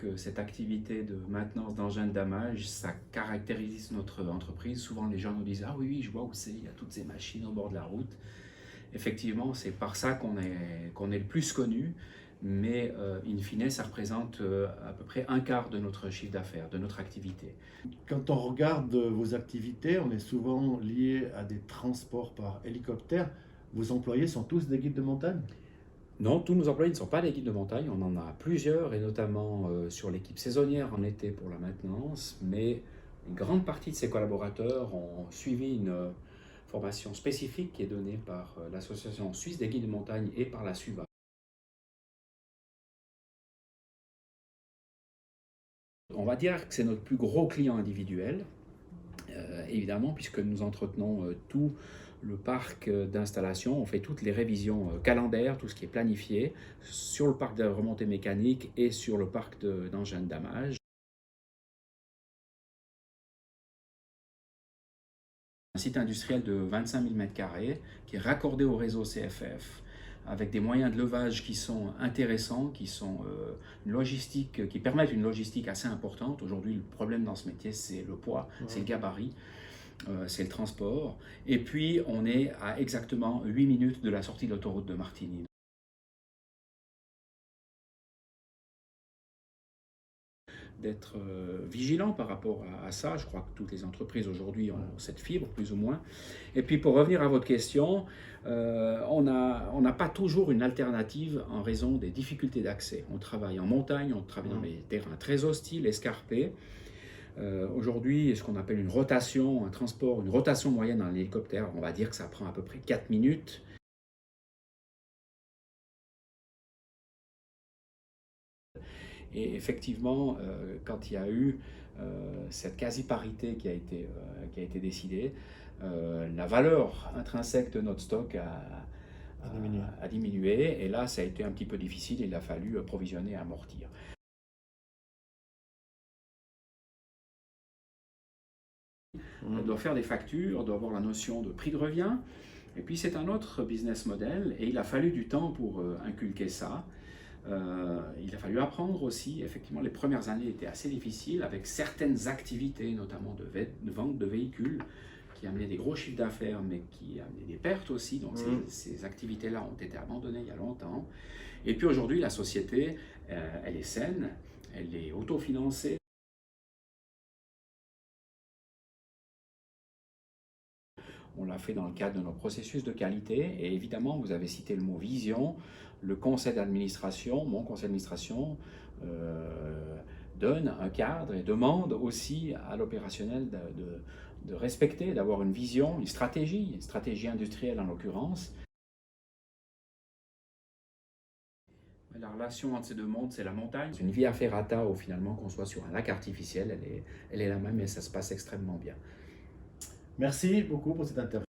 que cette activité de maintenance d'engins de damage, ça caractérise notre entreprise. Souvent, les gens nous disent « Ah oui, oui, je vois où c'est, il y a toutes ces machines au bord de la route ». Effectivement, c'est par ça qu'on est le plus connu, mais in fine, ça représente à peu près un quart de notre chiffre d'affaires, de notre activité. Quand on regarde vos activités, on est souvent lié à des transports par hélicoptère. Vos employés sont tous des guides de montagne? Non, tous nos employés ne sont pas des guides de montagne, on en a plusieurs, et notamment sur l'équipe saisonnière en été pour la maintenance, mais une grande partie de ces collaborateurs ont suivi une formation spécifique qui est donnée par l'Association suisse des guides de montagne et par la SUVA. On va dire que c'est notre plus gros client individuel, évidemment, puisque nous entretenons tout le parc d'installation, on fait toutes les révisions calendaires, tout ce qui est planifié, sur le parc de remontée mécanique et sur le parc d'engins de damage. Un site industriel de 25 000 m² qui est raccordé au réseau CFF, avec des moyens de levage qui sont intéressants, qui sont une logistique, qui permettent une logistique assez importante. Aujourd'hui, le problème dans ce métier, c'est le poids, c'est le gabarit. C'est le transport. Et puis, on est à exactement 8 minutes de la sortie de l'autoroute de Martigny. D'être vigilant par rapport à ça. Je crois que toutes les entreprises aujourd'hui ont cette fibre, plus ou moins. Et puis, pour revenir à votre question, on n'a pas toujours une alternative en raison des difficultés d'accès. On travaille en montagne, on travaille dans des terrains très hostiles, escarpés. Aujourd'hui, ce qu'on appelle une rotation, un transport, une rotation moyenne dans l'hélicoptère, on va dire que ça prend à peu près 4 minutes. Et effectivement, quand il y a eu cette quasi-parité qui a été décidée, la valeur intrinsèque de notre stock a diminué. Et là, ça a été un petit peu difficile, il a fallu provisionner et amortir. On doit faire des factures, on doit avoir la notion de prix de revient. Et puis c'est un autre business model et il a fallu du temps pour inculquer ça. Il a fallu apprendre aussi, effectivement les premières années étaient assez difficiles avec certaines activités, notamment de vente de véhicules qui amenaient des gros chiffres d'affaires mais qui amenaient des pertes aussi. Donc ces activités-là ont été abandonnées il y a longtemps. Et puis aujourd'hui la société, elle est saine, elle est autofinancée. On l'a fait dans le cadre de nos processus de qualité et évidemment, vous avez cité le mot vision. Le conseil d'administration, mon conseil d'administration, donne un cadre et demande aussi à l'opérationnel de respecter, d'avoir une vision, une stratégie industrielle en l'occurrence. La relation entre ces deux mondes, c'est la montagne. C'est une via ferrata où finalement qu'on soit sur un lac artificiel, elle est la même et ça se passe extrêmement bien. Merci beaucoup pour cette interview.